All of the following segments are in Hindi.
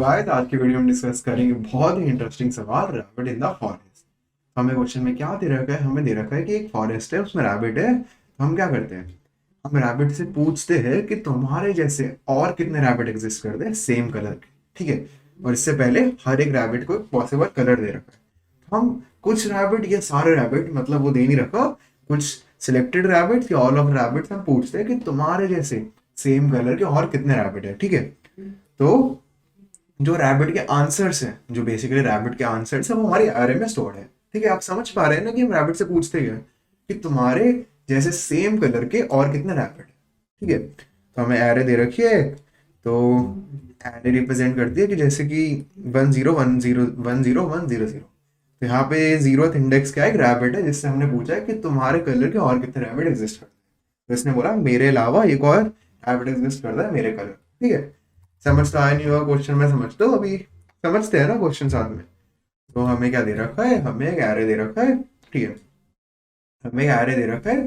गाइस आज की वीडियो में डिस्कस करेंगे बहुत ही इंटरेस्टिंग सवाल, रैबिट इन द फॉरेस्ट। हमें क्वेश्चन में क्या दे रखा है? हमें दे रखा है कि एक फॉरेस्ट है, उसमें रैबिट है। तो हम क्या करते हैं, हम रैबिट से पूछते हैं कि तुम्हारे जैसे और कितने रैबिट एग्जिस्ट करते हैं सेम कलर के। ठीक है, और इससे पहले हर एक रैबिट को पॉसिबल कलर दे रखा है। तो हम कुछ रैबिट या सारे रैबिट, मतलब वो दे नहीं रखा, कुछ सिलेक्टेड रैबिट या ऑल ऑफ रैबिट हम पूछते हैं कि तुम्हारे जैसे सेम कलर के और कितने रैबिट है। ठीक है, तो जो रैबिट के आंसर्स हैं, जो बेसिकली रैबिट के आंसर्स हैं, वो हमारी एरे में स्टोर्ड है। ठीक है, आप समझ पा रहे हैं ना कि हम रैबिट से पूछते हैं कि तुम्हारे जैसे सेम कलर के और कितने रैबिट है। ठीक है, तो हमें एरे दे रखी है। तो एरे रिप्रेजेंट करती है कि जैसे कि 10 10 10 0 तो यहाँ पे 0th इंडेक्स क्या है, एक रैबिट है जिससे हमने पूछा है कि तुम्हारे कलर के और कितने रैबिट एग्जिस्ट करते हैं। तो इसने बोला मेरे अलावा एक और रैबिट एग्जिस्ट करता है मेरे कलर। ठीक है, समझता है नहीं हुआ क्वेश्चन में? समझते हो? अभी समझते हैं ना क्वेश्चन साथ में? तो हमें क्या दे रखा है, हमें एक एरे दे रखा है। ठीक है, हमें एक एरे दे रखा है।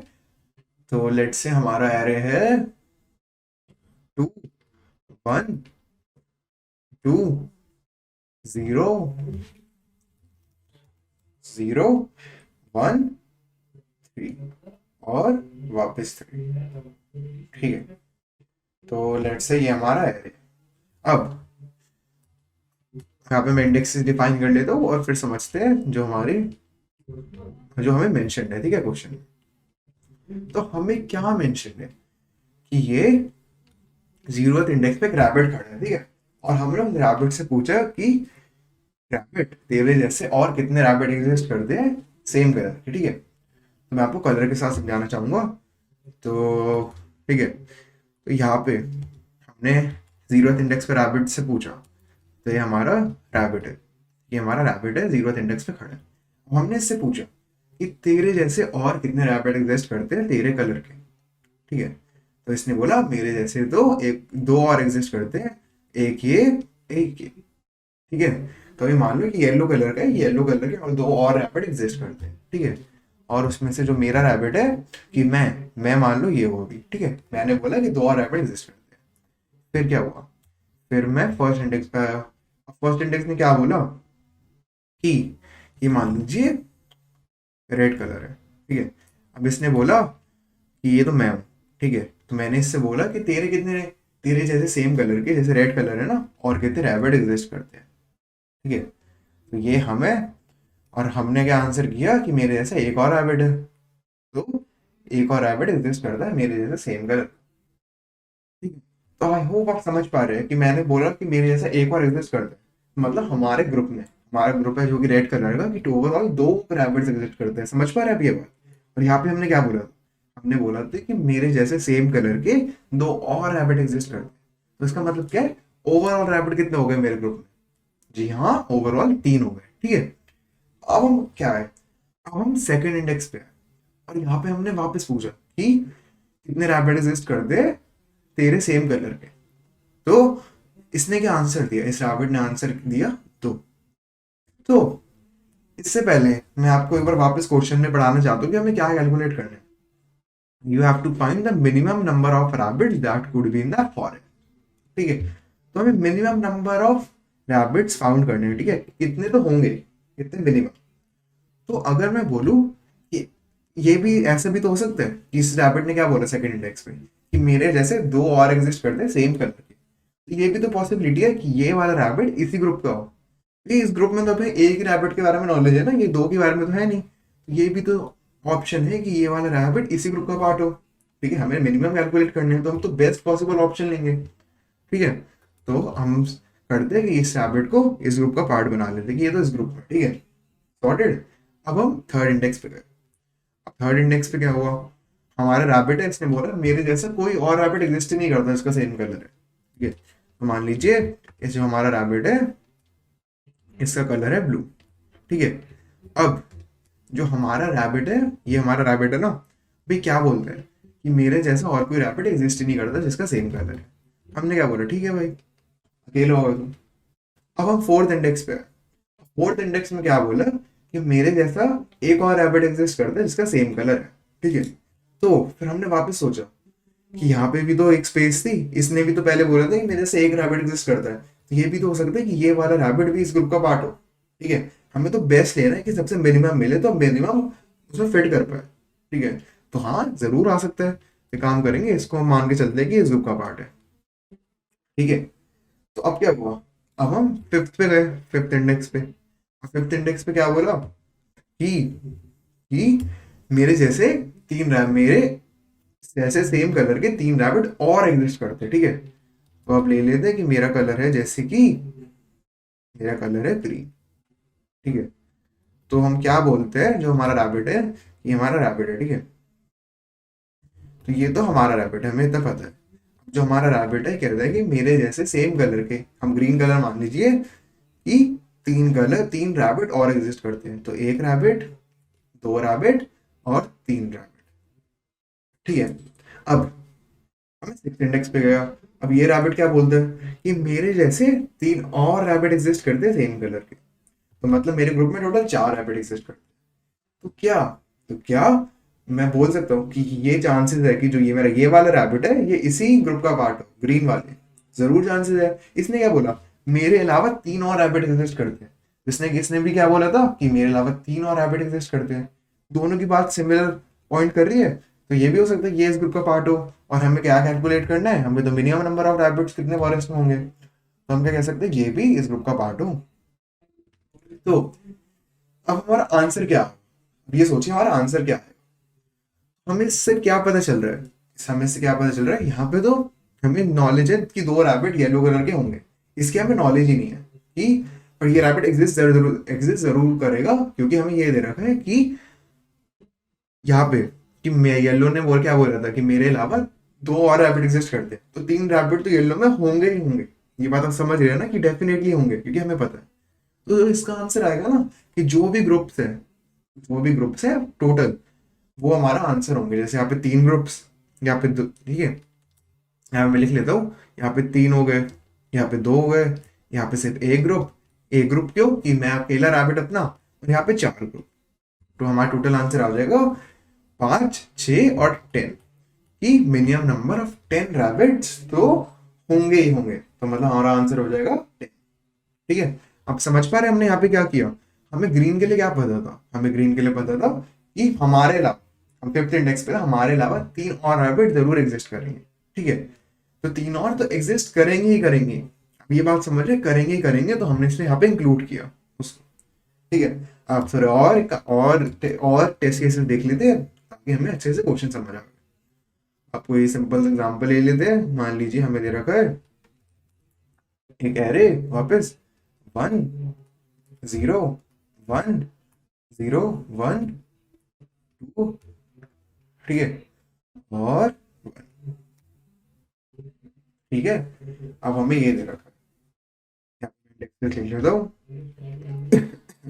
तो लेट्स से हमारा एरे है 2 1 2 0 0 1 3 और वापस 3। ठीक है, तो लेट्स से ये हमारा एरे। अब यहाँ पे मैं इंडेक्स डिफाइन कर लेता हूँ और फिर समझते हैं जो हमें मेंशन है। ठीक है, क्वेश्चन तो हमें क्या मेंशन है कि ये 0th इंडेक्स पे एक रैबिट खड़ा है। ठीक है, और हमने उस रैबिट से पूछा कि रैबिट तेरे जैसे और कितने रैबिट एग्जिस्ट करते हैं सेम कलर के। ठीक है, तो मैं आपको कलर के साथ समझाना चाहूंगा। तो ठीक है, तो यहाँ पे हमने 0th इंडेक्स पे रैबिट से पूछा, तो ये हमारा रैबिट है। ये हमारा रैबिट है, 0th इंडेक्स पे खड़ा है। अब हमने इससे पूछा कि तेरे जैसे और कितने रैबिट एग्जिस्ट करते हैं तेरे कलर के। ठीक है, तो इसने बोला मेरे जैसे तो एक दो और एग्जिस्ट करते हैं, एक ये एक ये। ठीक है, तो अभी मान लो कि येलो कलर का है, येलो कलर के और दो और रैबिट एग्जिस्ट करते हैं। ठीक है, और उसमें से जो मेरा रैबिट है कि मैं मान लो ये होगी। ठीक है, मैंने बोला कि दो और रैबिट एग्जिस्ट करते हैं। फिर क्या हुआ, फिर मैं फर्स्ट इंडेक्स पे आया। फर्स्ट इंडेक्स ने क्या बोला कि ये मान लीजिए रेड कलर है। ठीक है, अब इसने बोला कि ये तो मैं हूँ। ठीक है, तो मैंने इससे बोला कि तेरे जैसे सेम कलर के, जैसे रेड कलर है ना, और कितने रैबिट एग्जिस्ट करते हैं। ठीक है, तो ये हमें, और हमने क्या आंसर किया कि मेरे जैसा एक और रैबिट है। तो एक और रैबिट एग्जिस्ट करता है मेरे जैसे सेम कलर। ठीक है, तो आई होप आप समझ पा रहे हैं कि मैंने बोला कि मेरे जैसा एक और एग्जिस्ट करता है, मतलब हमारे ग्रुप में, हमारा ग्रुप है जो कि रेड कलर का, कि ओवरऑल दो रैबिट्स एग्जिस्ट करते हैं। समझ पा रहे हैं आप ये बात? और यहाँ पे हमने क्या बोला था, हमने बोला था कि मेरे जैसे सेम कलर के दो और रैबिट एग्जिस्ट करते हैं। तो इसका मतलब क्या है, ओवरऑल रैबिट कितने हो गए मेरे ग्रुप में? जी हाँ, ओवरऑल 3 हो गए। ठीक है, अब हम क्या है, अब हम सेकंड इंडेक्स पे हैं, और यहाँ पे हमने वापस पूछा कि कितने रैबिट एग्जिस्ट करते हैं तेरे सेम कलर के। तो इसने क्या आंसर दिया, इस रैबिट ने आंसर दिया 2। तो इससे पहले मैं आपको एक बार वापस क्वेश्चन में पढ़ाना चाहता हूँ कि हमें क्या कैलकुलेट करना है। You have to find the minimum number of rabbits that could be in the forest. ठीक है, तो हमें minimum number of rabbits found करने हैं। ठीक है, कितने तो होंगे, कितने मिनिमम। तो अगर मैं बोलूं कि ये भी ऐसे भी तो हो सकता है कि इस रैबिट ने क्या बोला सेकंड इंडेक्स पे कि मेरे जैसे दो और एग्जिस्ट करते हैं सेम कलर के। तो ये भी तो पॉसिबिलिटी है कि ये वाला रैबिट इसी ग्रुप का हो। ये इस ग्रुप में तो हमें एक रैबिट के बारे में नॉलेज है ना, ये दो के बारे में तो है नहीं। ये भी तो ऑप्शन है कि ये वाला रैबिट इसी ग्रुप का पार्ट हो। ठीक है, हमें मिनिमम कैलकुलेट करने हैं, तो हम तो बेस्ट पॉसिबल ऑप्शन लेंगे। ठीक है, तो हम करते हैं कि इस रैबिट को इस ग्रुप का पार्ट बना लेते हैं कि ये तो इस ग्रुप का। ठीक है, सॉर्टेड। अब हम थर्ड इंडेक्स पे गए। अब थर्ड इंडेक्स पे क्या हुआ, हमारा रैबिट है, इसने बोला मेरे जैसा कोई और रैबिट एग्जिस्ट ही नहीं करता इसका सेम कलर है। ठीक है, तो मान लीजिए ये जो हमारा रैबिट है इसका कलर है ब्लू। ठीक है, अब जो हमारा रैबिट है, ये हमारा रैबिट है ना, भाई क्या बोलते हैं कि मेरे जैसा और कोई रैबिट एग्जिस्ट ही नहीं करता जिसका सेम कलर है। हमने क्या बोला, ठीक है भाई, अकेले होगा तुम। अब हम फोर्थ इंडेक्स पे, फोर्थ इंडेक्स में क्या बोला कि मेरे जैसा एक और रैबिट एग्जिस्ट करता है जिसका सेम कलर है। ठीक है, तो फिर हमने वापस सोचा कि यहाँ पे भी तो एक स्पेस थी, इसने भी तो पहले बोला था कि मेरे से एक रैबिट एग्जिस्ट करता है, ये भी तो हो सकता है कि ये वाला रैबिट भी इस ग्रुप का पार्ट हो, ठीक है। हमें तो बेस्ट लेना है कि सबसे मिनिमम मिले, तो मिनिमम उसमें फिट कर पाए, ठीक है। तो हाँ जरूर आ सकता है, ये काम करेंगे, इसको हम मान के चलते हैं कि इस ग्रुप का पार्ट है, ठीक है। तो अब क्या हुआ, अब हम फिफ्थ पे गए, फिफ्थ इंडेक्स पे। फिफ्थ इंडेक्स पे क्या बोला कि मेरे जैसे मेरे जैसे सेम कलर के तीन रैबिट और एग्जिस्ट करते हैं, ठीक है। तो आप ले लेते हैं कि मेरा कलर है, जैसे कि मेरा कलर है ग्रीन, ठीक है। तो हम क्या बोलते हैं, जो हमारा रैबिट है, ये हमारा रैबिट है, ठीक है। तो ये तो हमारा रैबिट है, हमें इतना पता है। जो हमारा रैबिट है कहता है कि मेरे जैसे सेम कलर के, हम ग्रीन कलर मान लीजिए, कि तीन रैबिट और एग्जिस्ट करते हैं। तो एक रैबिट, दो रैबिट और तीन रैबिट, ठीक है। अब हमें सिक्स इंडेक्स पे गया। अब ये रैबिट क्या बोलते हैं कि मेरे जैसे तीन और रैबिट एग्जिस्ट करते हैं सेम कलर के। तो मतलब मेरे ग्रुप में टोटल चार रैबिट एग्जिस्ट करते हैं। तो क्या मैं बोल सकता हूँ कि ये चांसेस है कि जो ये मेरा ये वाला रैबिट है, ये इसी ग्रुप का पार्ट हो, ग्रीन वाले। जरूर चांसेस है। इसने क्या बोला, मेरे अलावा तीन और रैबिट एग्जिस्ट करते हैं। इसने इसने भी क्या बोला था कि मेरे अलावा तीन और रैबिट एग्जिस्ट करते हैं। दोनों की बात सिमिलर पॉइंट कर रही है। तो ये भी हो सकता है ये इस ग्रुप का पार्ट हो। और हमें क्या कैलकुलेट करना है, हमें तो मिनिमम नंबर ऑफ रैबिट्स कितने फॉरेस्ट में होंगे। तो हम क्या कह सकते हैं, ये भी इस ग्रुप का पार्ट हो। तो अब हमारा आंसर क्या है, अब ये सोचिए हमारा आंसर क्या है। हमें इससे क्या पता चल रहा है, हमें इससे क्या पता चल रहा है, यहाँ पे तो हमें नॉलेज है कि दो रैबिट येलो कलर के होंगे। इसकी हमें नॉलेज ही नहीं है कि पर ये रैबिट एग्जिस्ट जरूर करेगा, क्योंकि हमें ये दे रखा है कि यहाँ पे कि मैं येलो ने बोल क्या बोल रहा था कि मेरे अलावा दो और रैबिट एग्जिस्ट करते हैं। तो तीन रैबिट तो येलो में होंगे ही होंगे। ये बात आप समझ रहे हैं ना कि डेफिनेटली होंगे, क्योंकि हमें पता है। तो इसका आंसर आएगा ना कि जो भी ग्रुप्स है टोटल, वो हमारा आंसर होंगे। जैसे यहाँ पे तीन ग्रुप्स, यहाँ पे दो, ठीक है। यहाँ पे मैं लिख लेता हूँ, यहाँ पे तीन हो गए, यहाँ पे दो हो गए, यहाँ पे सिर्फ एक ग्रुप क्यों कि मैं अकेला रैबिट अपना, और यहाँ पे चार ग्रुप। तो हमारा टोटल आंसर आ जाएगा 5, 6 और 10, कि मिनिमम नंबर ऑफ 10 रैबिट्स तो होंगे ही होंगे। तो मतलब हमारा आंसर हो जाएगा 10, ठीक है। अब समझ पा रहे हैं हमने यहाँ पे क्या किया। हमें ग्रीन के लिए क्या पता था, हमें ग्रीन के लिए पता था कि हमारे अलावा, हम फिफ्थ इंडेक्स पे हमारे अलावा तीन और रैबिट जरूर एग्जिस्ट करेंगे, ठीक है। तो तीन और तो एग्जिस्ट करेंगे ही करेंगे। अब ये बात समझ रहे, करेंगे ही करेंगे, तो हमने इसमें यहाँ पे इंक्लूड किया उसको, ठीक है। आप फिर और टेस्ट केसेस देख लेते हैं ताकि हमें अच्छे से क्वेश्चन समझ आए। आपको ये सिंपल एग्जांपल ले लेते हैं। मान लीजिए हमें दे रखा है एक एरे, वापस 1 0 1 0 1 2, ठीक है, और 1, ठीक है। अब हमें ये दे रखा है, लिख लेता हूँ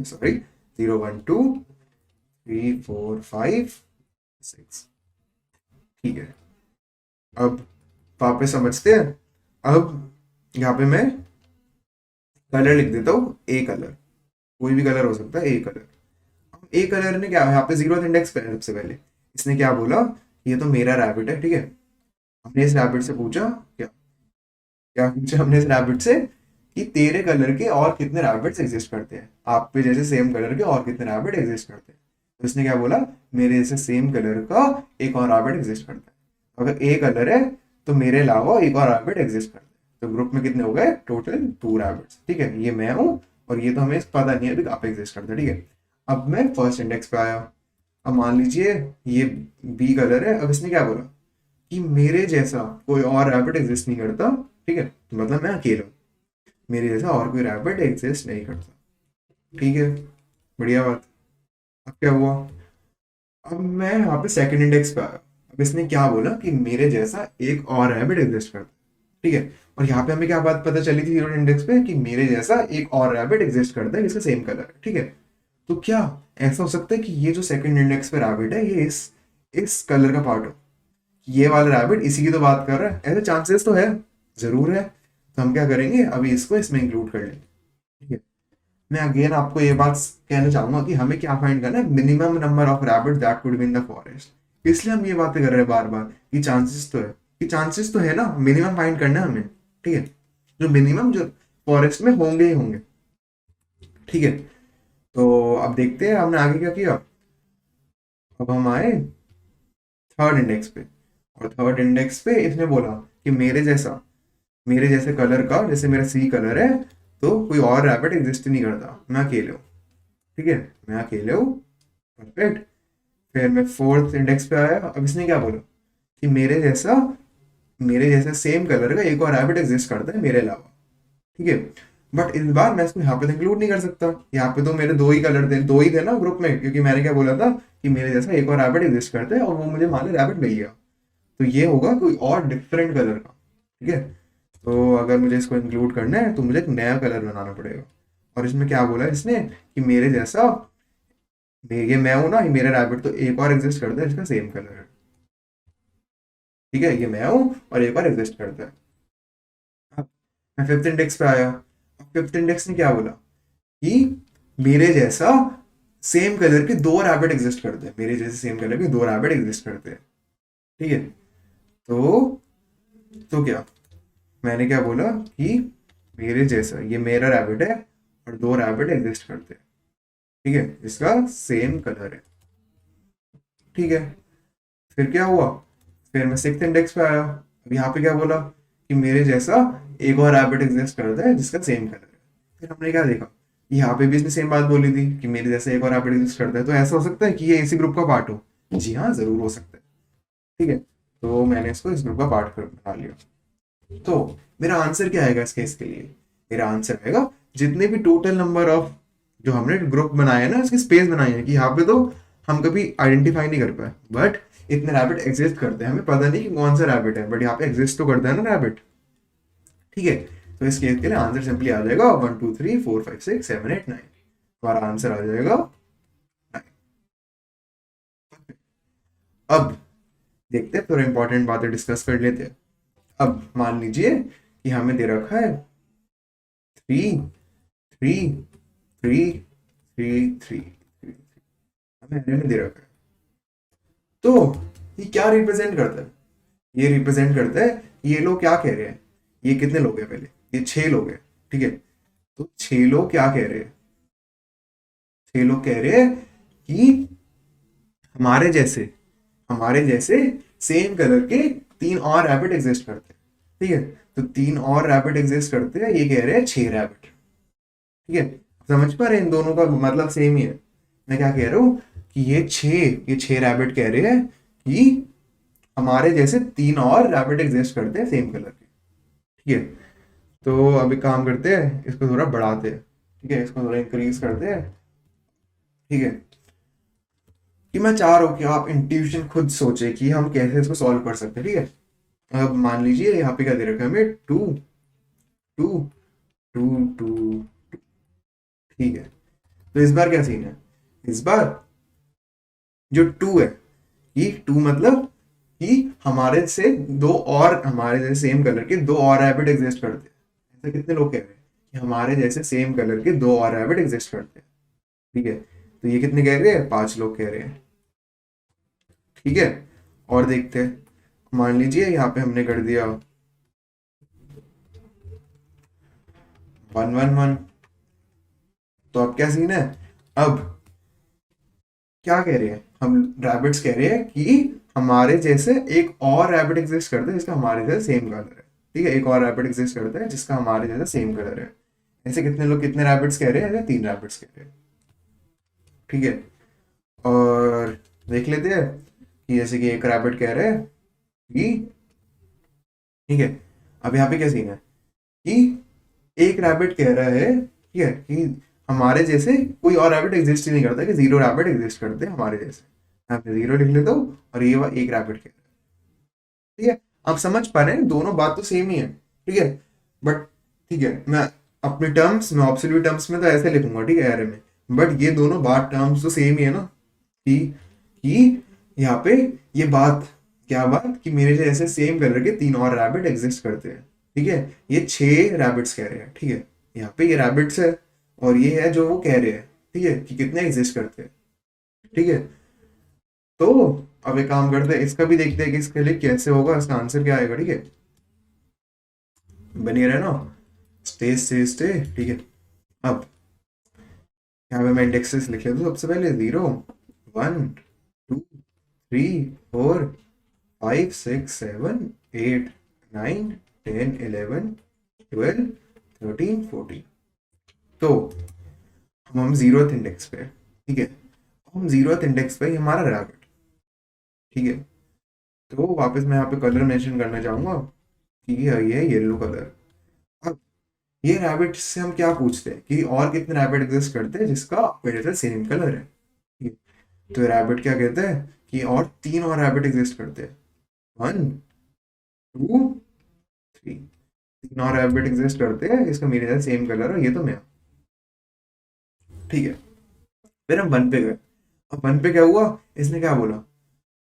सॉरी, 0 1 2 3 4 5 6, ठीक है। अब वापस समझते हैं। अब यहाँ पे मैं कलर लिख देता हूँ, ए कलर, कोई भी कलर हो सकता है, ए कलर। ए कलर ने क्या, यहाँ पे जीरो इंडेक्स पे है सबसे पहले। इसने क्या बोला, ये तो मेरा रैबिट है, ठीक है। हमने इस रैबिट से पूछा, क्या क्या पूछा हमने इस रैबिट से कि तेरे कलर के और कितने रैबिट्स एग्जिस्ट करते हैं, आप पे जैसे सेम कलर के और कितने रैबिट एग्जिस्ट करते हैं। तो इसने क्या बोला, मेरे जैसे सेम कलर का एक और रैबिट एग्जिस्ट करता है। अगर ए कलर है तो मेरे अलावा एक और रैबिट एग्जिस्ट करता है। तो ग्रुप में कितने हो गए, टोटल 2 रैबिट्स, ठीक है। ये मैं हूँ और ये तो हमें पता नहीं है अभी आप एग्जिस्ट करते हैं, ठीक है। अब मैं फर्स्ट इंडेक्स पे आया। अब मान लीजिए ये बी कलर है। अब इसने क्या बोला कि मेरे जैसा कोई और रैबिट एग्जिस्ट नहीं करता, ठीक है। तो मतलब मैं अकेला हूँ, मेरे जैसा और कोई रैबिट एग्जिस्ट नहीं करता, ठीक है। बढ़िया बात। अब क्या हुआ, अब मैं यहाँ पे सेकंड इंडेक्स पे आया। अब इसने क्या बोला कि मेरे जैसा एक और रैबिट एग्जिस्ट करता है, ठीक है। और यहाँ पे हमें क्या बात पता चली थी जीरो इंडेक्स पे कि मेरे जैसा एक और रैबिट एग्जिस्ट करता है जिसका सेम कलर है, ठीक है। तो क्या ऐसा हो सकता है कि ये जो सेकंड इंडेक्स पे रैबिट है ये इस कलर का पार्ट हो, ये वाला रैबिट इसी की तो बात कर रहा है। ऐसे चांसेस तो है, जरूर है। तो हम क्या करेंगे, अभी इसको इसमें इंक्लूड कर लेंगे, ठीक है। मैं अगेन आपको ये बात कहना चाहूंगा कि हमें क्या फाइंड करना है, minimum number of rabbit that could be in the forest. इसलिए हम ये बातें कर रहे हैं बार बार कि चांसेस तो है, कि चांसेस तो है ना, मिनिमम फाइंड करना है हमें, ठीक है। जो मिनिमम जो फॉरेस्ट में होंगे ही होंगे। ठीक है, तो अब देखते हैं हमने आगे क्या किया। अब हम आए थर्ड इंडेक्स पे, और थर्ड इंडेक्स पे इसने बोला कि मेरे जैसे कलर का, जैसे मेरा सी कलर है, तो कोई और रैबिट एग्जिस्ट नहीं करता, मैं अकेले हूँ। ठीक है, मैं अकेले हूँ। परफेक्ट। फिर मैं फोर्थ इंडेक्स पे आया। अब इसने क्या बोला कि मेरे जैसा सेम कलर का एक और रैबिट एग्जिस्ट करता है मेरे अलावा। ठीक है, बट इस बार मैं इसको यहाँ पे इंक्लूड नहीं कर सकता। यहाँ पे तो मेरे दो ही कलर थे, दो ही थे ना ग्रुप में, क्योंकि मैंने क्या बोला था कि मेरे जैसा एक और रैबिट एग्जिस्ट करता है, और वो मुझे मान लो रैबिट मिल गया, तो ये होगा कोई और डिफरेंट कलर का। ठीक है, तो अगर मुझे इसको इंक्लूड करना है तो मुझे एक नया कलर बनाना पड़ेगा। और इसमें क्या बोला इसने कि मेरे जैसा, ये मैं हूं ना, ये मेरा रैबिट तो एक और एग्जिस्ट करता है जिसका सेम कलर है। ठीक है, ये मैं हूं और एक और एग्जिस्ट करता है। अब मैं फिफ्थ इंडेक्स पे आया। फिफ्थ इंडेक्स ने क्या बोला कि मेरे जैसा सेम कलर के दो रैबिट एग्जिस्ट करते हैं, मेरे जैसे सेम कलर के दो रैबिट एग्जिस्ट करते हैं। ठीक है, तो क्या, मैंने क्या बोला कि मेरे जैसा, ये मेरा रैबिट है और दो रैबिट एग्जिस्ट करते हैं। ठीक है, इसका सेम कलर है। ठीक है, फिर क्या हुआ, फिर मैं सिक्स इंडेक्स पे आया। अब यहाँ पे क्या बोला कि मेरे जैसा एक और रैबिट एग्जिस्ट करता है जिसका सेम कलर है। फिर हमने क्या देखा, यहाँ पे भी इसने सेम बात बोली थी कि मेरे जैसा एक और रैबिट एग्जिस्ट करता है, तो ऐसा हो सकता है कि ये इसी ग्रुप का पार्ट हो। जी हाँ, जरूर हो सकता है। ठीक है, तो मैंने इसको इस ग्रुप का पार्ट कर बना लिया। तो मेरा आंसर क्या आएगा इस केस के लिए, मेरा आंसर आएगा जितने भी टोटल नंबर ऑफ जो हमने ग्रुप बनाए हैं ना, इसकी स्पेस बनाई है, कि यहाँ पे तो हम कभी आइडेंटिफाई नहीं कर पाए, बट इतने रैबिट एग्जिस्ट करते हैं, हमें पता नहीं कि कौन सा रैबिट है, बट यहाँ पे एग्जिस्ट तो करता है ना रैबिट। ठीक है, तो इस केस के लिए आंसर सिंपली आ जाएगा 1 2 3 4 5 6 7 8 9। हमारा आंसर आ जाएगा 9। अब देखते हैं, थोड़ा इंपॉर्टेंट बातें डिस्कस कर लेते हैं। अब मान लीजिए कि हमें दे रखा है 3 3 3 3 3 हमें array में दे रखा है। तो ये क्या रिप्रेजेंट करता है, ये रिप्रेजेंट करता है, ये लोग क्या कह रहे हैं, ये कितने लोग हैं, पहले ये 6 लोग हैं। ठीक है, तो 6 लोग क्या कह रहे हैं, 6 लोग कह रहे हैं कि हमारे जैसे हमारे जैसे सेम कलर के 3 और रैबिट एग्जिस्ट करते हैं। ठीक है, तो 3 और रैबिट एग्जिस्ट करते हैं, ये कह रहे हैं 6 रैबिट। ठीक है, समझ पा रहे हैं, इन दोनों का मतलब सेम ही है। मैं क्या कह रहा हूँ कि ये छह रैबिट कह रहे हैं कि हमारे जैसे 3 और रैबिट एग्जिस्ट करते हैं सेम कलर के। ठीक है, तो अभी काम करते हैं, इसको थोड़ा बढ़ाते हैं। ठीक है, इसको थोड़ा इंक्रीज करते हैं। ठीक है, कि मैं चाह रहा हूँ कि आप इंट्यूशन खुद सोचे कि हम कैसे इसको सॉल्व कर सकते हैं। ठीक है, अब मान लीजिए यहाँ पे क्या दे रखा है हमें, 2 2 2 2 ठीक है, तो इस बार क्या सीन है, इस बार जो 2 है, ये 2 मतलब कि हमारे से दो और, हमारे जैसे सेम कलर के 2 और रैबिट एग्जिस्ट करते हैं। ऐसा कितने लोग कह रहे हैं कि हमारे जैसे सेम कलर के 2 और रैबिट एग्जिस्ट करते हैं। ठीक है, तो ये कितने कह रहे हैं, 5 लोग कह रहे हैं। ठीक है, और देखते हैं, मान लीजिए यहाँ पे हमने कर दिया 1 1 1, तो अब क्या सीन है, अब क्या कह रहे हैं, हम रैबिट्स कह रहे हैं कि हमारे जैसे एक और रैबिट एग्जिस्ट करता है जिसका हमारे जैसे सेम कलर है। ठीक है, एक और रैबिट एग्जिस्ट करता है जिसका हमारे जैसे सेम कलर है। ऐसे कितने लोग, कितने रैबिट्स कह रहे हैं, ऐसे 3 रैबिट्स कह रहे हैं। ठीक है, और देख लेते हैं कि जैसे कि एक रैबिट कह रहे हैं कि, ठीक है, अब यहाँ पे क्या सीन है कि एक रैबिट कह रहा है, ठीक है, कि हमारे जैसे कोई और रैबिट एग्जिस्ट ही नहीं करता, कि 0 रैबिट एग्जिस्ट करते हैं हमारे जैसे। यहाँ पे 0 लिख लेता हूँ, और ये एक रैबिट कह रहा है। ठीक है, आप समझ पा रहे हैं, दोनों बात तो सेम ही है। ठीक है, बट ठीक है, मैं अपने टर्म्स में, ऑब्सोल्यूट टर्म्स में तो ऐसे लिखूंगा, ठीक है, एरे में, बट ये दोनों बात टर्म्स तो सेम ही है ना, कि यहाँ पे ये बात, क्या बात, कि मेरे जैसे सेम कलर के 3 और रैबिट एग्जिस्ट करते हैं। ठीक है, ये 6 रैबिट्स कह रहे हैं। ठीक है, यहाँ पे ये रैबिट्स है, और ये है जो वो कह रहे हैं। ठीक है, कि कितने एग्जिस्ट करते हैं। ठीक है, तो अब एक काम करते हैं, इसका भी देखते हैं कि इसके लिए कैसे होगा, इसका आंसर क्या आएगा। ठीक है, बनिए रहना, स्टे, ठीक है। अब यहाँ पे मैं इंडेक्सेस लिख लेता हूँ। सबसे पहले 0 1 2 3 4 5 6 7 8 9 10 11 12 13 14। तो हम 0th इंडेक्स पे हैं, ठीक है। हम 0th इंडेक्स पे, ये हमारा रैबिट, ठीक है। तो वापस मैं यहाँ पे कलर मेंशन करना चाहूंगा कि ये है येलो कलर। अब ये रैबिट से हम क्या पूछते हैं कि और कितने रैबिट एग्जिस्ट करते हैं जिसका मेरे से सेम कलर है, ठीक है। तो रैबिट क्या कहते हैं कि और 3 और रैबिट एग्जिस्ट करते हैं, 1 2 3, 3 और रैबिट एग्जिस्ट करते हैं इसका मेरे साथ सेम कलर है, ये तो मैं, ठीक है। फिर हम 1 पे गए। अब 1 पे क्या हुआ, इसने क्या बोला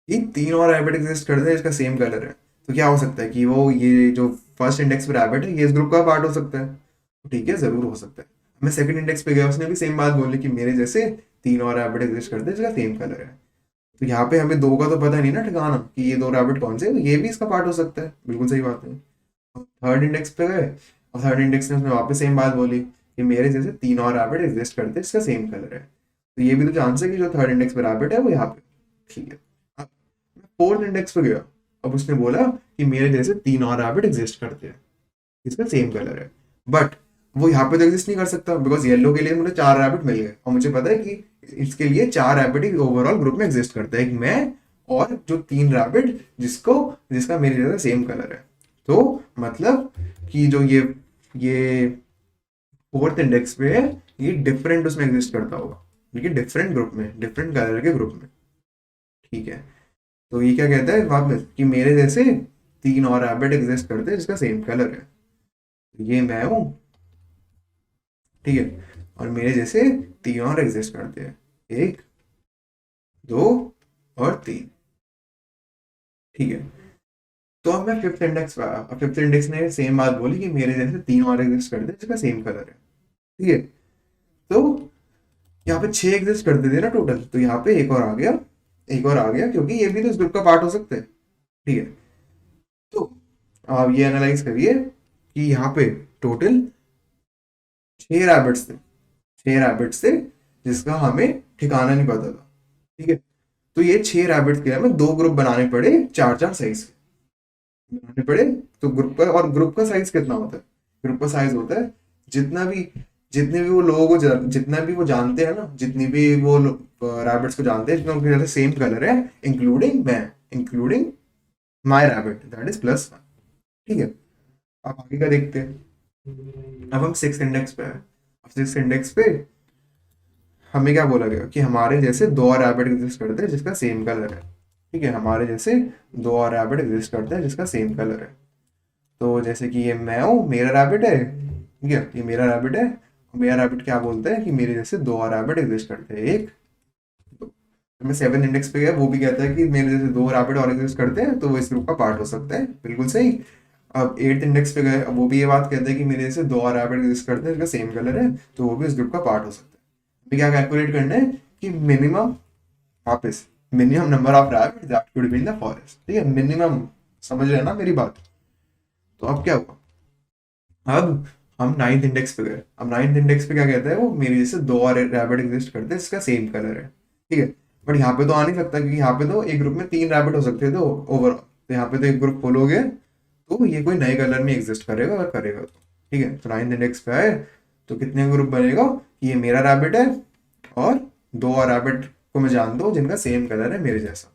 कि 3 और रैबिट एग्जिस्ट करते हैं इसका सेम कलर है। तो क्या हो सकता है कि वो ये जो फर्स्ट इंडेक्स पे रैबिट है ये इस ग्रुप का पार्ट हो सकता है। तो ठीक है, जरूर हो सकता है। मैं सेकंड इंडेक्स पे गया, उसने भी सेम बात बोली कि मेरे जैसे 3 और रैबिट एग्जिस्ट करते हैं जिसका सेम कलर है। तो यहाँ पे हमें 2 का तो पता नहीं ना ठिकाना कि ये 2 रैबिट कौन से, तो ये भी इसका पार्ट हो सकता है, बिल्कुल सही बात है। थर्ड इंडेक्स पे गए और थर्ड इंडेक्स ने उसने वापस सेम बात बोली कि मेरे जैसे 3 और रैबिट एग्जिस्ट करते हैं जिसका सेम कलर है। तो ये भी तो चांस है कि जो थर्ड इंडेक्स पे रैबिट है वो यहाँ पे, ठीक है। अब मैं फोर्थ इंडेक्स पे गया। अब उसने बोला कि मेरे जैसे 3 और रैबिट एग्जिस्ट करते हैं इसका सेम कलर है, बट वो यहाँ पे तो एग्जिस्ट नहीं कर सकता बिकॉज येलो के लिए मुझे 4 रैबिट मिल गए और मुझे पता है कि इसके लिए 4 रैबिट ही ओवरऑल ग्रुप में एग्जिस्ट करता है, एक मैं और जो 3 रैबिट जिसको जिसका मेरे जैसा सेम कलर है। तो मतलब कि जो ये फोर्थ इंडेक्स पे है ये डिफरेंट उसमें एग्जिस्ट करता होगा, लेकिन डिफरेंट ग्रुप में, डिफरेंट कलर के ग्रुप में, ठीक है। तो ये क्या कहता है वापस कि मेरे जैसे 3 और रैबिट एग्जिस्ट करते हैं जिसका सेम कलर है। ये मैं हूं, ठीक है। और मेरे जैसे 3 और एग्जिस्ट करते हैं, 1 2 और 3, ठीक है। तो अब मैं फिफ्थ इंडेक्स पे आया। अब फिफ्थ इंडेक्स ने सेम बात बोली कि मेरे जैसे 3 और एग्जिस्ट करते हैं जिसका सेम कलर है, ठीक है। तो यहाँ पे 6 एग्जिस्ट करते थे ना टोटल, तो यहाँ पे एक और आ गया, एक और आ गया क्योंकि ये भी तो इस ग्रुप का पार्ट हो सकते हैं, ठीक है। तो आप ये एनालाइज करिए कि यहाँ पे टोटल 6 रैबिट्स थे, 6 रैबिट्स थे जिसका हमें ठिकाना नहीं पता था, ठीक है। तो ये 6 रैबिट्स के लिए हमें 2 ग्रुप बनाने पड़े, 4 4 साइज के बनाने पड़े। तो ग्रुप का, और ग्रुप का साइज कितना होता है, ग्रुप का साइज होता है जितना भी, जितने भी वो लोगों को जितना भी वो जानते हैं ना, जितनी भी वो रैबिट्स को जानते हैं जितना उनके जैसे सेम कलर है, इंक्लूडिंग मैं, including my rabbit that is +1, ठीक है। अब आगे का देखते हैं। अब हम 6 इंडेक्स पे है। अब 6 इंडेक्स पे हमें क्या बोला गया कि हमारे जैसे 2 और रैबिट एग्जिस्ट करते हैं जिसका सेम कलर है, ठीक है। हमारे जैसे 2 और रैबिट एग्जिस्ट करते हैं जिसका सेम कलर है। तो जैसे कि ये मैं हूँ, मेरा रैबिट है, ठीक है, ये मेरा रैबिट है। मेरा रैबिट क्या बोलता है कि मेरे जैसे 2 और रैबिट एग्जिस्ट करते हैं, 1 2। तो मैं 7 इंडेक्स पे गया, वो भी कहता है कि मेरे जैसे 2 रैबिट और एग्जिस्ट करते हैं तो वो इस ग्रुप का पार्ट हो सकता है, बिल्कुल सही। अब 8th इंडेक्स पे गए, अब वो भी ये बात कहते हैं कि मेरे जैसे 2 और रैबिट एग्जिस्ट करते हैं जिसका सेम कलर है, तो वो भी इस ग्रुप का पार्ट हो सकता है। अभी क्या कैलकुलेट करना है कि मिनिमम, वापस minimum number of rabbit that could be in the forest, ठीक है, मिनिमम, समझ रहे हैं ना मेरी बात। तो अब क्या हुआ, अब हम 9th इंडेक्स पे गए। अब 9th इंडेक्स पे क्या कहता है वो, मेरे जैसे 2 और रैबिट एग्जिस्ट करते हैं इसका सेम कलर है, ठीक है। बट यहाँ पे तो आ नहीं सकता क्योंकि यहाँ पे तो एक ग्रुप में 3 रैबिट हो सकते थे तो ओवरऑल, तो यहाँ पे तो एक ग्रुप फुल हो गया, तो ये कोई नए कलर में एग्जिस्ट करेगा और करेगा तो, ठीक है। तो 9th इंडेक्स पे आए तो कितने ग्रुप बनेगा कि ये मेरा रैबिट है और 2 और रैबिट को मैं जानता हूँ जिनका सेम कलर है मेरे जैसा,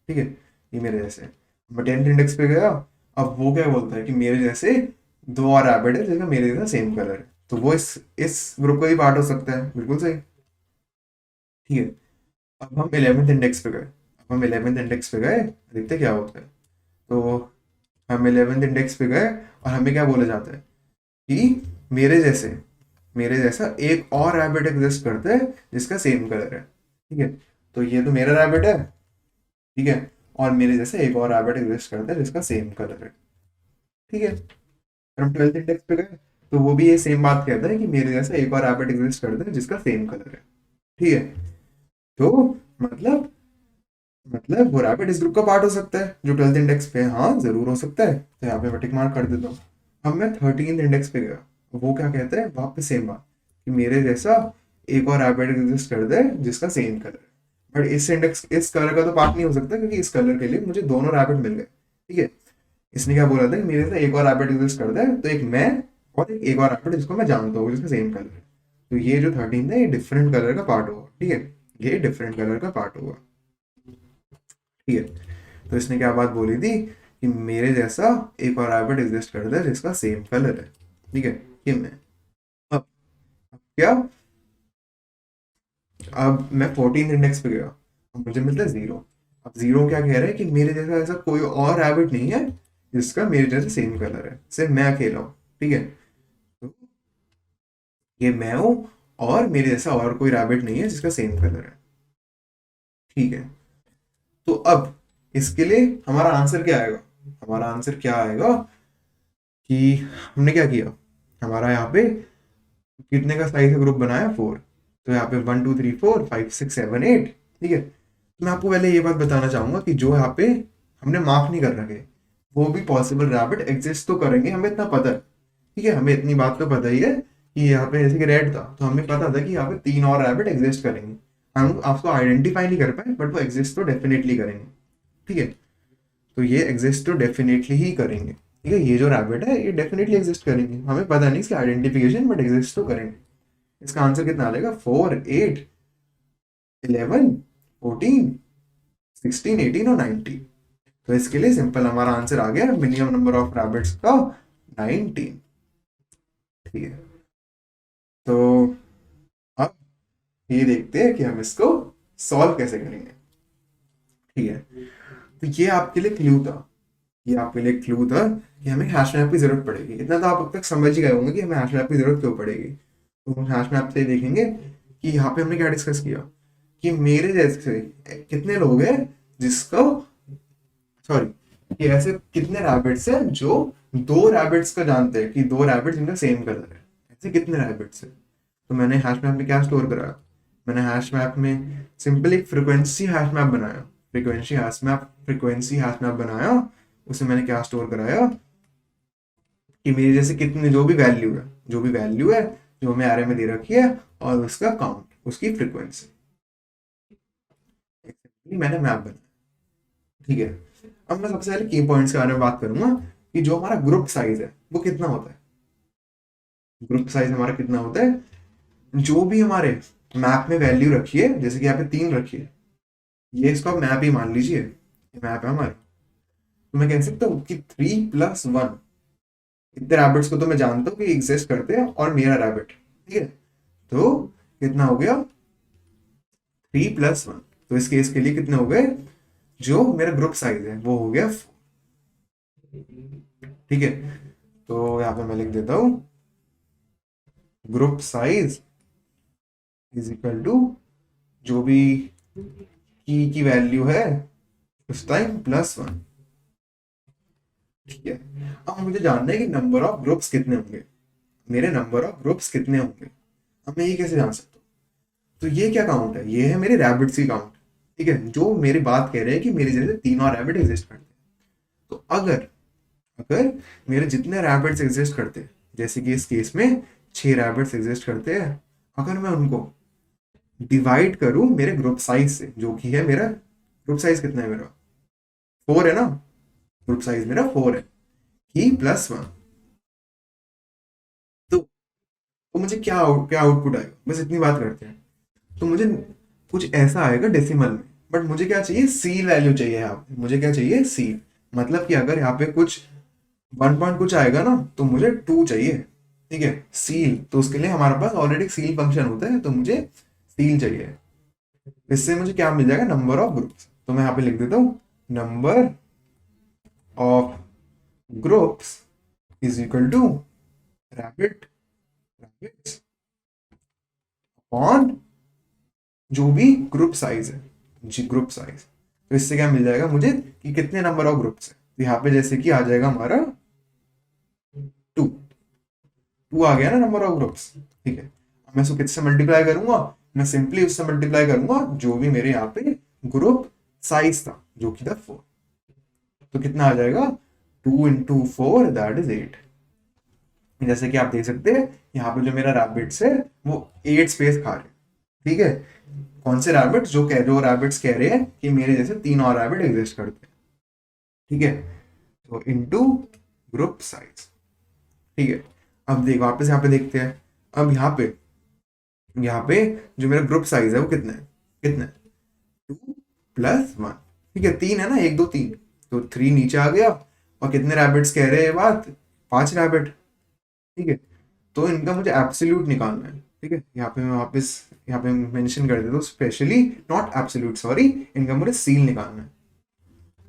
ठीक है, ये मेरे जैसे। मैं 10th इंडेक्स पे गया। अब वो क्या बोलता है कि मेरे जैसे 2 और रैबिट है जिसका मेरे जैसा सेम कलर है, तो वो इस ग्रुप का ही पार्ट हो सकता है, बिल्कुल सही, ठीक है। अब हम 11th इंडेक्स पे गए। अब हम 11th इंडेक्स पे गए, देखते क्या होता है। तो हम 11th इंडेक्स पे गए और हमें क्या बोला जाता है कि मेरे जैसा एक और रैबिट एग्जिस्ट करता है जिसका सेम कलर है, ठीक है। तो ये तो मेरा रैबिट है, ठीक है, और मेरे जैसे एक और रैबिट एग्जिस्ट करता है जिसका सेम कलर है, ठीक है। फिर हम 12th इंडेक्स पे गए तो वो भी ये सेम बात कहता है कि मेरे जैसा एक और रैबिट एग्जिस्ट करता है जिसका सेम कलर है, ठीक है। तो मतलब वो रैबिट इस ग्रुप का पार्ट हो सकता है जो 12th इंडेक्स पे है, हाँ जरूर हो सकता है। तो यहाँ पे मैं टिक मार्क कर देता हूँ। अब मैं 13th इंडेक्स पे गया। वो क्या कहते हैं वापस सेम बात कि मेरे जैसा एक और रैबिट एग्जिस्ट कर दे जिसका सेम कलर है। बट इस इंडेक्स इस कलर का तो पार्ट नहीं हो सकता क्योंकि इस कलर के लिए मुझे दोनों रैबिट मिल गए, ठीक है। इसने क्या बोला था कि मेरे से एक और रैबिट एग्जिस्ट कर दे, तो एक मैं और एक और रैबिट जिसको मैं जानता हूँ जिसका सेम कलर है। तो ये जो 13 है ये डिफरेंट कलर का पार्ट होगा, ठीक है, ये डिफरेंट कलर का पार्ट होगा, ठीक है। तो इसने क्या बात बोली थी कि मेरे जैसा एक और रैबिट एग्जिस्ट कर दे जिसका सेम कलर है, ठीक है, ये मैं। अब क्या, अब मैं 14 इंडेक्स पे गया, अब मुझे मिलता है 0। अब 0 क्या कह रहा है कि मेरे जैसा ऐसा कोई और रैबिट नहीं है जिसका मेरे जैसे सेम कलर है, सिर्फ मैं अकेला हूँ, ठीक है। तो ये मैं हूँ और मेरे जैसा और कोई रैबिट नहीं है जिसका सेम कलर है, ठीक है। तो अब इसके लिए हमारा आंसर क्या आएगा, हमारा आंसर क्या आएगा कि हमने क्या किया, हमारा यहाँ पे कितने का साइज का ग्रुप बनाया 4, तो यहाँ पे 1 2 3 4 5 6 7 8, ठीक है। तो मैं आपको पहले ये बात बताना चाहूंगा कि जो यहाँ पे हमने मार्क नहीं कर रखे वो भी पॉसिबल रैबिट एग्जिस्ट तो करेंगे, हमें इतना पता है, ठीक है, हमें इतनी बात तो पता ही है कि यहाँ पे जैसे कि रेड था तो हमें पता था कि यहाँ पे 3 और रैबिट एग्जिस्ट करेंगे। हम आपको आइडेंटिफाई नहीं कर पाए बट वो एग्जिस्ट तो डेफिनेटली करेंगे, ठीक है। तो ये एग्जिस्ट तो डेफिनेटली ही करेंगे, ठीक है, ये जो रैबिट है ये डेफिनेटली एग्जिस्ट करेंगे, हमें पता नहीं इसकी आइडेंटिफिकेशन बट एग्जिस्ट तो करेंगे। इसका आंसर कितना आ जाएगा 4 8 11 14 16 18 और 19। तो इसके लिए सिंपल हमारा आंसर आ गया मिनिमम नंबर ऑफ रैबिट्स का 19, ठीक है। तो अब ये देखते हैं कि हम इसको सॉल्व कैसे करेंगे, ठीक है। तो ये आपके लिए क्लू था, ये आपके लिए क्लू था कि हमें हैश मैप की जरूरत पड़ेगी, इतना तो आप अब तक समझ ही गए होंगे कि हमें हैश मैप की जरूरत क्यों पड़ेगी। तो हम हैश मैप से देखेंगे कि यहाँ पे हमने क्या डिस्कस किया कि मेरे जैसे कितने लोग हैं जिसको, सॉरी, कि ऐसे कितने रैबिट्स हैं जो दो रैबिट्स का जानते हैं कि दो रैबिट्स जिनका सेम कलर है, ऐसे कितने रैबिट्स हैं। तो मैंने हैश मैप में क्या स्टोर कराया, मैंने हैश मैप में सिंपल एक फ्रिक्वेंसी हैश मैप बनाया, फ्रिक्वेंसी हैश मैप बनाया, उसमें मैंने क्या स्टोर कराया कि मेरे जैसे कितने जो भी वैल्यू है जो हमें एरे में दे रखी है और उसका काउंट उसकी फ्रिक्वेंसी, मैंने मैप बनाया, ठीक है। अब मैं सबसे पहले की पॉइंट्स के बारे में बात करूंगा कि जो हमारा ग्रुप साइज है वो कितना होता है। ग्रुप साइज हमारा कितना होता है, जो भी हमारे मैप में वैल्यू रखी है, जैसे कि यहाँ पे 3 रखी है, ये इसको मैप ही मान लीजिए, ये मैप है हमारा। तो मैं कह सकता हूँ कि 3 + 1, इतने रैबिट्स को तो मैं जानता हूँ कि एग्जिस्ट करते हैं और मेरा रैबिट, ठीक है। तो कितना हो गया 3 + 1, तो इस केस के लिए कितने हो गए, जो मेरा ग्रुप साइज है वो हो गया 4, ठीक है। तो यहाँ पे मैं लिख देता हूँ group size is equal to जो भी की वैल्यू है उस टाइम +1, ठीक है। अब मुझे जानना है कि नंबर ऑफ ग्रुप्स कितने होंगे, मेरे नंबर ऑफ ग्रुप्स कितने होंगे। अब मैं ये कैसे जान सकता हूँ, तो ये क्या काउंट है, ये है मेरे रैबिट्स की काउंट, ठीक है, जो मेरी बात कह रहे हैं कि मेरे जैसे 3 और रैबिट एग्जिस्ट करते हैं। तो अगर अगर मेरे जितने रैबिट्स एग्जिस्ट करते हैं, जैसे कि इस केस में 6 रैबिट्स एग्जिस्ट करते हैं, अगर मैं उनको डिवाइड करूं मेरे ग्रुप साइज से, जो कि है मेरा ग्रुप साइज कितना है मेरा 4 है ना, ग्रुप साइज मेरा 4 है ही +1, तो मुझे क्या आउटपुट आएगा, बस इतनी बात करते हैं। तो मुझे कुछ ऐसा आएगा डेसिमल में, बट मुझे क्या चाहिए सील वैल्यू चाहिए यहाँ पे, मुझे क्या चाहिए सील, मतलब कि अगर यहाँ पे कुछ 1 पॉइंट कुछ आएगा ना तो मुझे 2 चाहिए, ठीक है, सील। तो उसके लिए हमारे पास ऑलरेडी सील फंक्शन होता है, तो मुझे सील चाहिए। इससे मुझे क्या मिल जाएगा नंबर ऑफ ग्रुप्स, तो मैं यहाँ पे लिख देता हूँ number of groups is equal to rabbits upon जो भी ग्रुप साइज है, जी ग्रुप साइज। तो इससे क्या मिल जाएगा मुझे कि कितने नंबर ऑफ ग्रुप्स है, तो यहाँ पे जैसे कि आ जाएगा हमारा 2, 2 आ गया ना नंबर ऑफ ग्रुप्स, ठीक है। अब मैं इसको किससे मल्टीप्लाई करूंगा, मैं सिंपली उससे मल्टीप्लाई करूंगा जो भी मेरे यहाँ पे ग्रुप साइज था जो कि था 4, तो कितना आ जाएगा 2 × 4 दैट इज 8, जैसे कि आप देख सकते हैं यहाँ पे जो मेरा रैबिट्स है वो 8 स्पेस खा रहे हैं, ठीक है। कौन से रैबिट्स? जो रैबिट्स कह रहे हैं कि मेरे जैसे 3 और रैबिट एग्जिस्ट करते हैं, ठीक है। तो इनटू ग्रुप साइज, ठीक है। अब देख वापस यहाँ पे देखते हैं। अब यहाँ पे जो मेरा ग्रुप साइज है वो कितना है 2 + 1, ठीक है। 3 है ना, 1 2 3, तो 3 नीचे आ गया। और कितने रैबिट्स कह रहे हैं ये बात? 5 रैबिट, ठीक है। तो इनका मुझे एब्सोल्यूट निकालना है, ठीक है। यहाँ पे मैं वापस यहाँ पे मेंशन कर देता हूँ स्पेशली, नॉट एब्सोल्यूट, सॉरी। इनका मुझे सील निकालना है,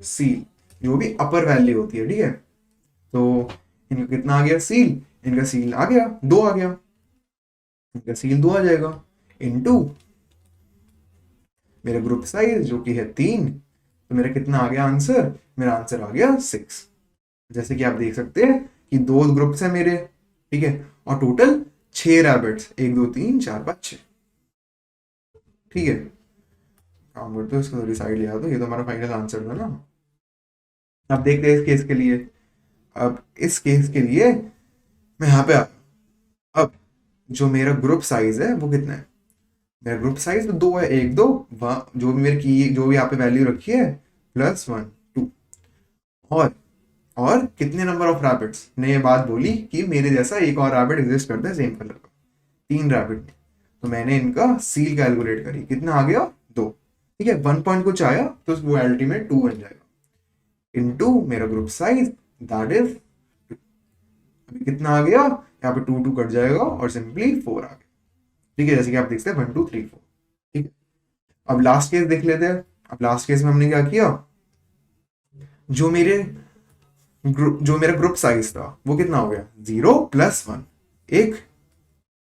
सील जो भी अपर वैल्यू होती है, ठीक है। तो इनका कितना आ गया सील? इनका सील आ गया 2 आ गया, इनका सील 2 आ जाएगा इनटू मेरा ग्रुप साइज जो कि है 3। तो मेरा कितना आ गया आंसर? मेरा आंसर आ गया 6। जैसे कि आप देख सकते हैं कि 2 ग्रुप्स है मेरे, ठीक है। और टोटल 6 रैबिट्स, 1 2 3 4 5 6, ठीक है। काम करते हो इसको रिसाइड लिया, तो ये तो हमारा फाइनल आंसर था ना। अब देखते हैं इस केस के लिए। अब इस केस के लिए मैं यहाँ पे अब जो मेरा ग्रुप साइज है वो कितना है? मेरा ग्रुप साइज तो 2 है, 1 2 जो भी मेरे की जो भी यहाँ पे वैल्यू रखी है +1 2। और कितने नंबर ऑफ रैबिट्स ने ये बात बोली कि मेरे जैसा एक और रैबिट एग्जिस्ट करता है सेम कलर का? 3 रैबिट। तो मैंने इनका सील कैलकुलेट करी, कितना आ गया 2, ठीक है। 1 पॉइंट कुछ आया तो वो अल्टीमेट 2 बन जाएगा इनटू मेरा ग्रुप साइज, दैट इज अभी कितना आ गया? यहाँ पे 2 2 कट जाएगा और सिंपली 4 आ गया, ठीक है। जैसे कि आप देखते हैं 1 2 3 4, ठीक है। अब लास्ट केस देख लेते हैं। अब लास्ट केस में हमने क्या किया? जो मेरे जो मेरा ग्रुप साइज था वो कितना हो गया? 0 + 1, 1,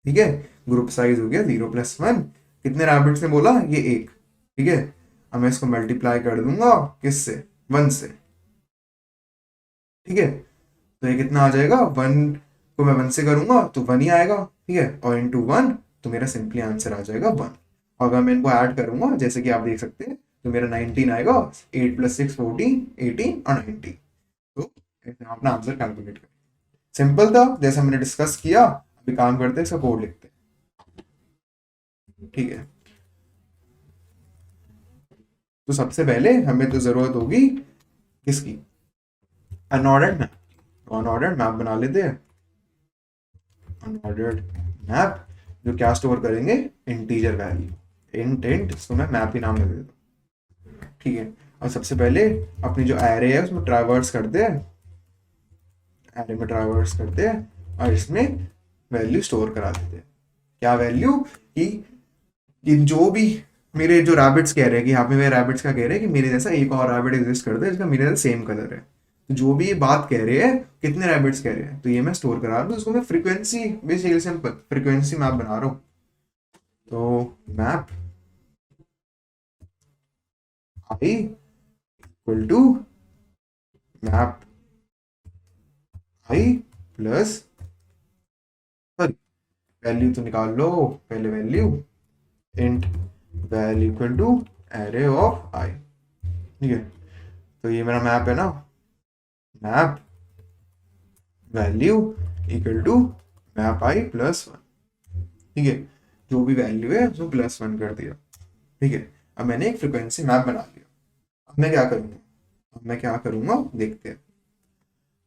ठीक है। ग्रुप साइज हो गया 0 + 1। कितने रैबिट्स ने बोला? ये 1, ठीक है। अब मैं इसको मल्टीप्लाई कर दूंगा किससे? 1 से, ठीक है। तो ये कितना आ जाएगा? 1 को मैं 1 से करूंगा तो 1 ही आएगा, ठीक है। और इंटू 1 तो मेरा सिंपली आंसर आ जाएगा 1। और अगर मैं इनको ऐड करूंगा जैसे कि आप देख सकते हैं तो मेरा 19 आएगा। 8 + 6 14, 18 और 19। तो ऐसे हम अपना आंसर कैलकुलेट करें। सिंपल था जैसे हमने डिस्कस किया। अभी काम करते हैं, इसका कोड लिखते हैं, ठीक है। तो सबसे पहले हमें तो जरूरत होगी किसकी? Unordered map. तो अनऑर्डर्ड मैप बना लेते हैं। अनऑर्डर्ड मैप जो क्या स्टोर करेंगे? इंटीजर वैल्यू, इंट इसको मैं मैप ही नाम दे देता हूँ, ठीक है। और सबसे पहले अपनी जो एरे है उसमें ट्रैवर्स करते हैं, एरे में ट्रैवर्स करते हैं और इसमें वैल्यू स्टोर करा देते हैं। क्या वैल्यू? कि जो भी मेरे जो रैबिट्स कह रहे हैं कि यहाँ पे मेरे रैबिट्स का कह रहे हैं कि मेरे जैसा एक और रैबिट एग्जिस्ट करता है जिसका मेरे जैसा सेम कलर है। तो जो भी ये बात कह रहे हैं कितने रैबिट्स कह रहे हैं तो ये मैं स्टोर करा रहा हूँ। उसको मैं frequency, basically simple frequency map बना रहा हूँ। तो map I equal to map I plus, sorry value तो निकाल लो पहले, value int value equal to array of I, ठीक है। तो ये मेरा मैप है ना, map value equal to map I +1, ठीक है। जो भी वैल्यू है उसको +1 कर दिया, ठीक है। अब मैंने एक फ्रिक्वेंसी मैप बना लिया। अब मैं क्या करूंगा देखते हैं।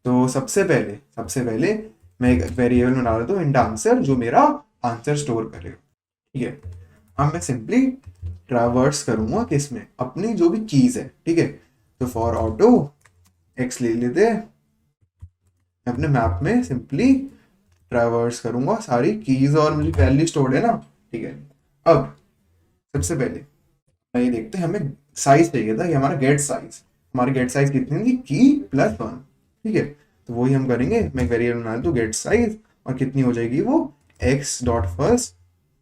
तो सबसे पहले मैं एक वेरिएबल बना लेता हूँ इंट आंसर जो मेरा आंसर स्टोर करेगा, ठीक है। अब मैं सिंपली ट्रैवर्स करूंगा किसमें? अपनी जो भी कीज है, ठीक है। तो फॉर ऑटो एक्स ले लेते हैं, अपने मैप में सिंपली ट्रैवर्स करूंगा सारी कीज और मुझे वैल्यू स्टोर्ड है ना, ठीक है। अब सबसे पहले ये देखते हैं, हमें साइज चाहिए था, ये हमारा गेट साइज। हमारी गेट साइज कितनी थी? की +1, ठीक है। तो वही हम करेंगे, मैं एक वेरिएबल बना दूँ गेट साइज और कितनी हो जाएगी वो x डॉट फर्स्ट,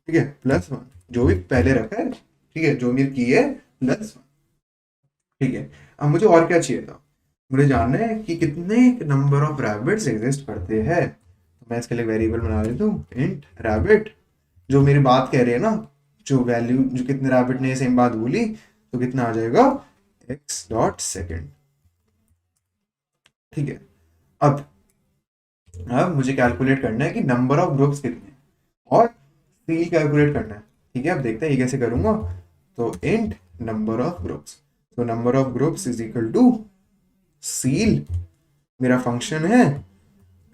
ठीक है, +1 जो भी पहले रखा है, ठीक है, जो मेरी की है +1, ठीक है। अब मुझे और क्या चाहिए था? मुझे जानना है कि कितने नंबर ऑफ रैबिट्स एग्जिस्ट करते हैं। तो मैं इसके लिए वेरिएबल बना लेता हूँ इंट रैबिट, जो मेरी बात कह रही है ना, जो वैल्यू जो कितने रैबिट ने सेम बात बोली, तो कितना आ जाएगा x डॉट सेकेंड, ठीक है। अब अब मुझे कैलकुलेट करना है कि नंबर ऑफ ग्रुप्स कितने हैं और सील कैलकुलेट करना है। ठीक है, अब देखते हैं ये कैसे करूंगा। तो इंट नंबर ऑफ ग्रुप्स, तो number of groups is equal to ceil, मेरा फंक्शन है।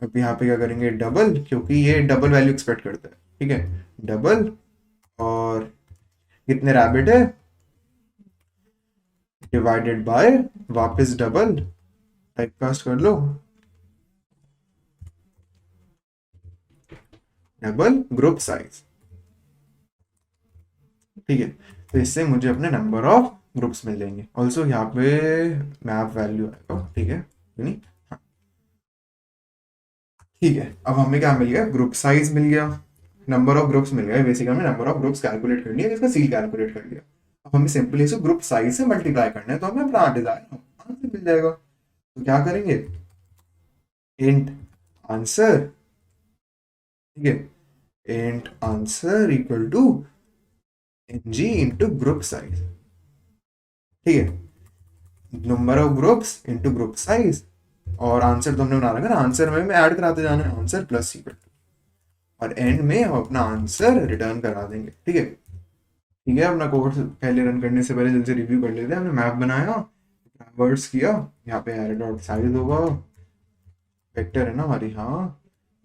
अब यहाँ पे क्या करेंगे, डबल, क्योंकि ये डबल वैल्यू एक्सपेक्ट करता है। ठीक है, डबल, और कितने रैबिट है डिवाइडेड बाय, वापस डबल, टाइपकास्ट कर लो, डबल ग्रुप साइज। ठीक है, तो इससे मुझे अपने नंबर ऑफ ग्रुप्स मिल जाएंगे। ऑल्सो यहाँ पे मैप वैल्यू आएगा। ठीक है, नहीं, हाँ, ठीक है। अब हमें क्या मिल गया, ग्रुप साइज मिल गया, नंबर ऑफ ग्रुप्स मिल गया। बेसिकली हमें नंबर ऑफ ग्रुप्स कैलकुलेट करनी है, इसका सील कैलकुलेट कर लिया। अब हमें सिंपली इसको ग्रुप साइज से मल्टीप्लाई करना है, तो हमें अपना डिजाइन आंसर मिल जाएगा। तो क्या करेंगे, इंट आंसर, ठीक है, int answer equal to ng into group size. ठीक है, number of groups into group size, और आंसर तो हमने बना रखा ना, आंसर में ऐड कराते जाना है, आंसर प्लस इक्वल टू, और एंड में हम अपना आंसर रिटर्न करा देंगे। ठीक है, ठीक है, अपना कोड पहले रन करने से पहले जल्दी से रिव्यू कर लेते हैं। हमने मैप बनाया, ट्रैवर्स किया, यहाँ पे एरे डॉट साइज होगा, वेक्टर है ना हमारी, हाँ।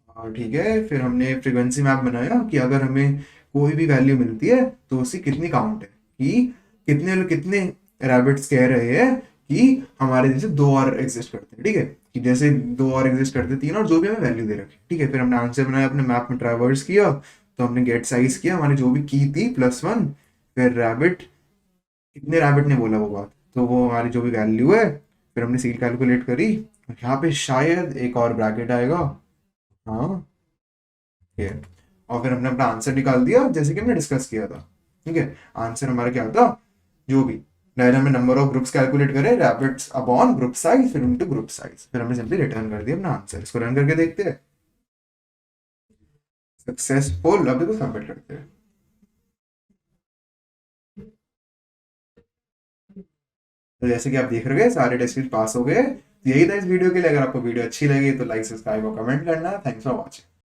और ठीक है, फिर हमने फ्रीक्वेंसी मैप बनाया कि अगर हमें कोई भी वैल्यू मिलती है तो उसकी कितनी काउंट है, कि कितने कितने रैबिट्स कह रहे हैं कि हमारे जैसे दो और एग्जिस्ट करते हैं। ठीक है, कि जैसे दो और एग्जिस्ट करते हैं, तीन, और जो भी हमें वैल्यू दे रखी। ठीक है, फिर हमने आंसर बनाया, अपने मैप में ट्रैवर्स किया, तो हमने गेट साइज किया, हमारी जो भी की थी +1, फिर रैबिट, कितने रैबिट ने बोला वो बात, तो वो हमारी जो भी वैल्यू है, फिर हमने सील कैलकुलेट करी। यहाँ पे शायद एक और ब्रैकेट आएगा, हाँ, ये, और फिर हमने अपना आंसर निकाल दिया जैसे कि हमने डिस्कस किया था। ठीक है, आंसर हमारा क्या था, जो भी पहले हमने नंबर ऑफ ग्रुप्स कैलकुलेट करे, रैबिट्स अपॉन ग्रुप साइज, फिर इनटू ग्रुप साइज, फिर हमने सिंपली रिटर्न कर दिया अपना आंसर। इसको रन करके देखते हैं, सक्सेसफुल, अभी तो सबमिट करते हैं। तो जैसे कि आप देख रहे हैं सारे टेस्ट पास हो गए। तो यही था इस वीडियो के लिए। अगर आपको वीडियो अच्छी लगी तो लाइक, सब्सक्राइब और कमेंट करना। Thanks for watching.